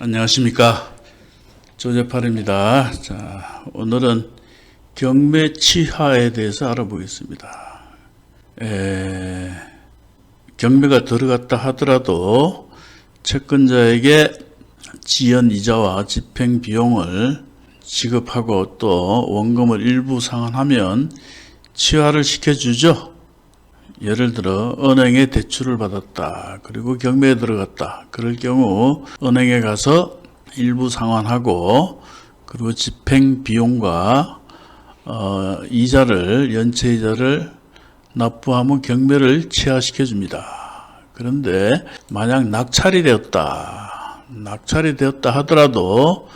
안녕하십니까. 조재팔입니다. 자, 오늘은 경매 취하에 대해서 알아보겠습니다. 경매가 들어갔다 하더라도 채권자에게 지연 이자와 집행 비용을 지급하고 또 원금을 일부 상환하면 취하를 시켜주죠. 예를 들어 은행에 대출을 받았다. 그리고 경매에 들어갔다. 그럴 경우 은행에 가서 일부 상환하고 그리고 집행 비용과 연체 이자를 납부하면 경매를 취하시켜 줍니다. 그런데 만약 낙찰이 되었다 하더라도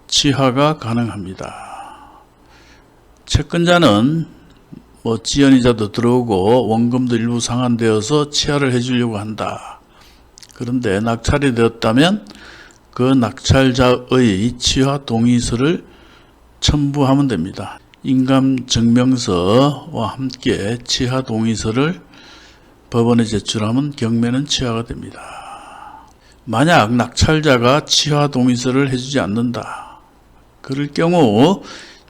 취하가 가능합니다. 채권자는 지연이자도 들어오고 원금도 일부 상환되어서 취하를 해주려고 한다. 그런데 낙찰이 되었다면 그 낙찰자의 취하 동의서를 첨부하면 됩니다. 인감증명서와 함께 취하 동의서를 법원에 제출하면 경매는 취하가 됩니다. 만약 낙찰자가 취하 동의서를 해주지 않는다. 그럴 경우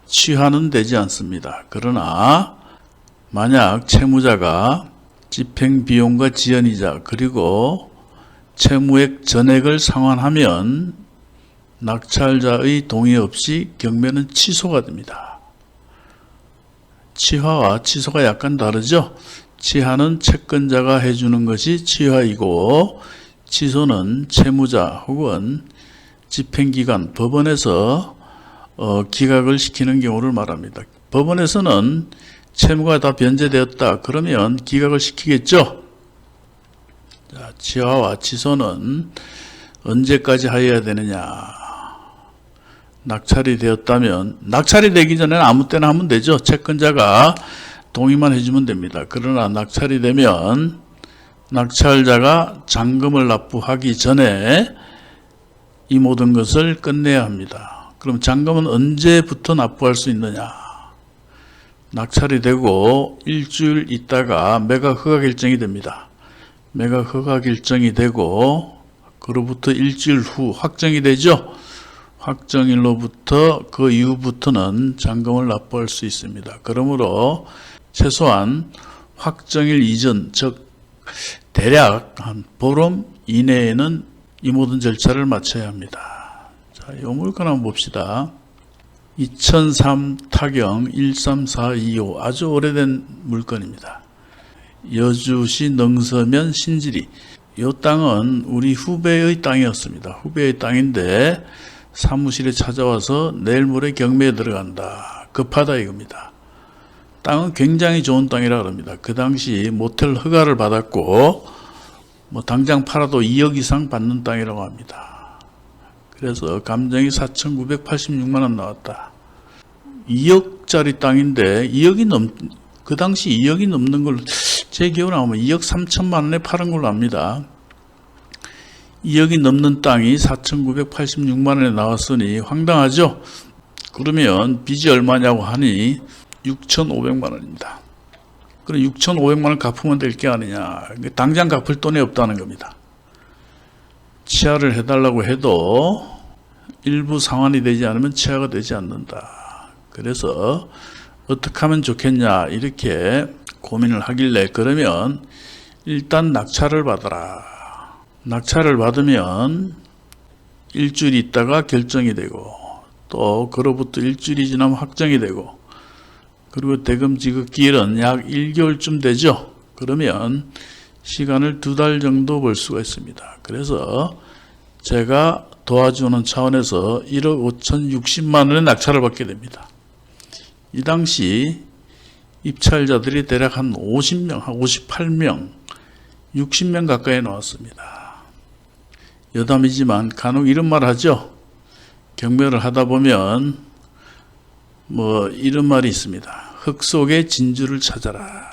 취하는 되지 않습니다. 그러나 만약 채무자가 집행비용과 지연이자 그리고 채무액 전액을 상환하면 낙찰자의 동의 없이 경매는 취소가 됩니다. 취하와 취소가 약간 다르죠. 취하는 채권자가 해주는 것이 취하이고 취소는 채무자 혹은 집행기관, 법원에서 기각을 시키는 경우를 말합니다. 법원에서는 채무가 다 변제되었다. 그러면 기각을 시키겠죠. 자, 취하와 취소는 언제까지 하여야 되느냐. 낙찰이 되었다면 낙찰이 되기 전에는 아무 때나 하면 되죠. 채권자가 동의만 해주면 됩니다. 그러나 낙찰이 되면 낙찰자가 잔금을 납부하기 전에 이 모든 것을 끝내야 합니다. 그럼 잔금은 언제부터 납부할 수 있느냐. 낙찰이 되고 일주일 있다가 매각 허가 결정이 됩니다. 매각 허가 결정이 되고 그로부터 일주일 후 확정이 되죠. 확정일로부터 그 이후부터는 잔금을 납부할 수 있습니다. 그러므로 최소한 확정일 이전, 즉 대략 한 보름 이내에는 이 모든 절차를 마쳐야 합니다. 자, 이 물건 한번 봅시다. 2003 타경 13425 아주 오래된 물건입니다. 여주시 능서면 신지리. 이 땅은 우리 후배의 땅이었습니다. 후배의 땅인데 사무실에 찾아와서 내일 모레 경매에 들어간다. 급하다 이겁니다. 땅은 굉장히 좋은 땅이라 그럽니다. 그 당시 모텔 허가를 받았고 당장 팔아도 2억 이상 받는 땅이라고 합니다. 그래서 감정이 4,986만 원 나왔다. 2억짜리 땅인데 그 당시 2억이 넘는 걸 제 기억으로 하면 2억 3천만 원에 팔은 걸로 압니다. 2억이 넘는 땅이 4,986만 원에 나왔으니 황당하죠? 그러면 빚이 얼마냐고 하니 6,500만 원입니다. 그럼 6,500만 원 갚으면 될 게 아니냐. 당장 갚을 돈이 없다는 겁니다. 취하를 해달라고 해도 일부 상환이 되지 않으면 취하가 되지 않는다. 그래서 어떻게 하면 좋겠냐 이렇게 고민을 하길래 그러면 일단 낙찰을 받아라. 낙찰을 받으면 일주일 있다가 결정이 되고 또 그로부터 일주일이 지나면 확정이 되고 그리고 대금 지급 기일은 약 1개월쯤 되죠. 그러면 시간을 2달 정도 벌 수가 있습니다. 그래서 제가 도와주는 차원에서 1억 5,060만 원의 낙찰을 받게 됩니다. 이 당시 입찰자들이 대략 한 50명, 한 58명, 60명 가까이 나왔습니다. 여담이지만 간혹 이런 말 하죠. 경매를 하다 보면 이런 말이 있습니다. 흙 속에 진주를 찾아라.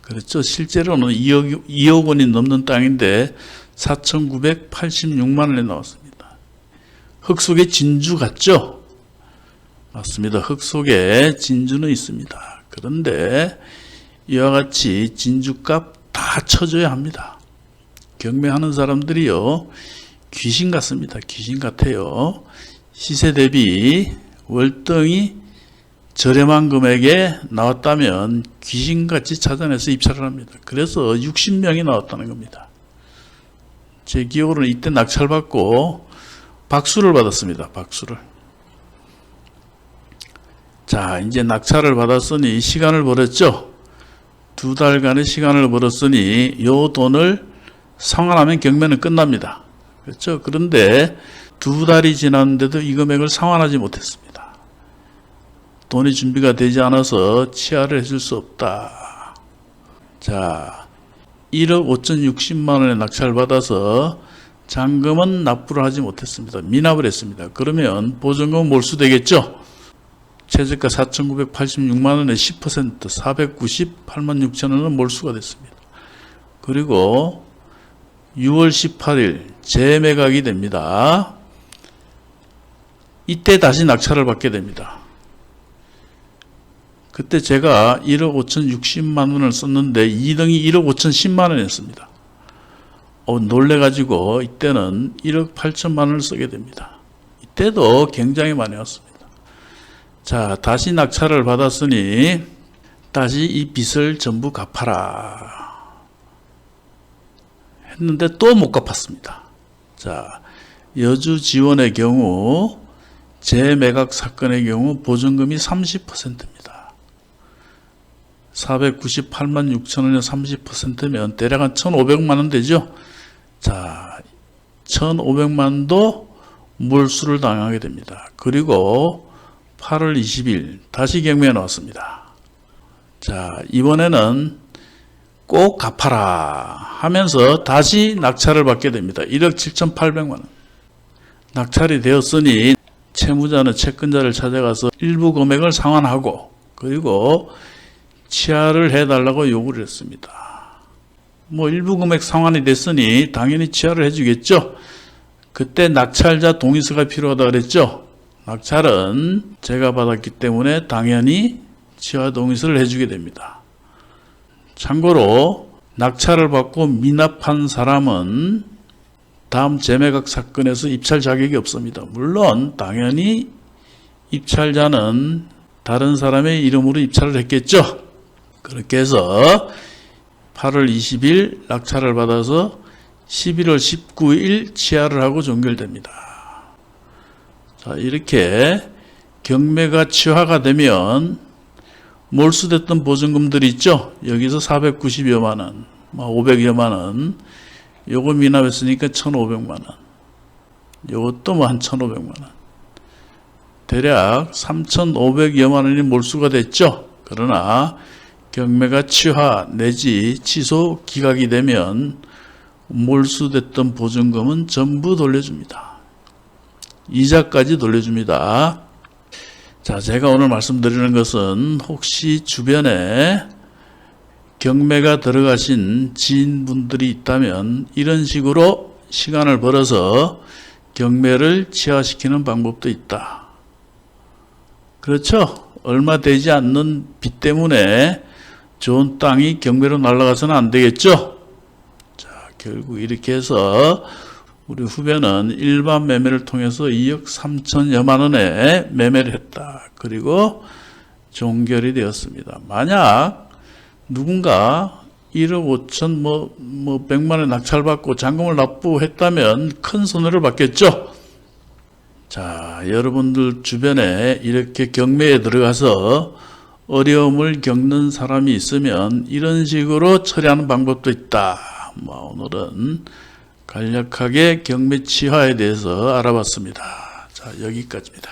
그렇죠. 실제로는 2억 원이 넘는 땅인데 4,986만 원에 나왔습니다. 흙 속에 진주 같죠? 맞습니다. 흙 속에 진주는 있습니다. 그런데 이와 같이 진주값 다 쳐줘야 합니다. 경매하는 사람들이요, 귀신 같습니다. 귀신 같아요. 시세 대비 월등히 저렴한 금액에 나왔다면 귀신같이 찾아내서 입찰을 합니다. 그래서 60명이 나왔다는 겁니다. 제 기억으로는 이때 낙찰받고 박수를 받았습니다. 박수를. 자, 이제 낙찰을 받았으니 시간을 벌었죠. 2달간의 시간을 벌었으니 요 돈을 상환하면 경매는 끝납니다. 그렇죠? 그런데 2달이 지났는데도 이 금액을 상환하지 못했습니다. 돈이 준비가 되지 않아서 취하를 해줄 수 없다. 자, 1억 5,060만 원에 낙찰받아서 잔금은 납부를 하지 못했습니다. 미납을 했습니다. 그러면 보증금은 몰수되겠죠? 최저가 4,986만 원에 10% 498만 6천 원은 몰수가 됐습니다. 그리고 6월 18일 재매각이 됩니다. 이때 다시 낙찰을 받게 됩니다. 그때 제가 1억 5,060만 원을 썼는데 2등이 1억 5,010만 원이었습니다. 놀래가지고 이때는 1억 8천만 원을 쓰게 됩니다. 이때도 굉장히 많이 왔습니다. 자, 다시 낙찰을 받았으니 다시 이 빚을 전부 갚아라 했는데 또 못 갚았습니다. 자, 여주 지원의 경우 재매각 사건의 경우 보증금이 30%입니다. 498만 6천 원에 30%면 대략 한 1,500만 원 되죠. 자, 1,500만도 몰수를 당하게 됩니다. 그리고 8월 20일 다시 경매에 나왔습니다. 자, 이번에는 꼭 갚아라 하면서 다시 낙찰을 받게 됩니다. 1억 7,800만 원. 낙찰이 되었으니 채무자는 채권자를 찾아가서 일부 금액을 상환하고 그리고 취하를 해달라고 요구를 했습니다. 일부 금액 상환이 됐으니 당연히 취하를 해주겠죠. 그때 낙찰자 동의서가 필요하다 그랬죠. 낙찰은 제가 받았기 때문에 당연히 취하 동의서를 해주게 됩니다. 참고로 낙찰을 받고 미납한 사람은 다음 재매각 사건에서 입찰 자격이 없습니다. 물론 당연히 입찰자는 다른 사람의 이름으로 입찰을 했겠죠. 그렇게 해서 8월 20일 낙찰을 받아서 11월 19일 취하를 하고 종결됩니다. 자, 이렇게 경매가 취하가 되면 몰수됐던 보증금들이 있죠. 여기서 490여만 원, 500여만 원, 요거 미납했으니까 1,500만 원, 요것도 한 1,500만 원, 대략 3,500여만 원이 몰수가 됐죠. 그러나 경매가 취하 내지 취소 기각이 되면 몰수됐던 보증금은 전부 돌려줍니다. 이자까지 돌려줍니다. 자, 제가 오늘 말씀드리는 것은 혹시 주변에 경매가 들어가신 지인분들이 있다면 이런 식으로 시간을 벌어서 경매를 취하시키는 방법도 있다. 그렇죠? 얼마 되지 않는 빚 때문에 좋은 땅이 경매로 날아가서는 안 되겠죠? 자, 결국 이렇게 해서 우리 후배는 일반 매매를 통해서 2억 3천여만 원에 매매를 했다. 그리고 종결이 되었습니다. 만약 누군가 1억 5천 100만 원에 낙찰받고 잔금을 납부했다면 큰 손해를 받겠죠. 자, 여러분들 주변에 이렇게 경매에 들어가서 어려움을 겪는 사람이 있으면 이런 식으로 처리하는 방법도 있다. 오늘은 간략하게 경매 취하에 대해서 알아봤습니다. 자, 여기까지입니다.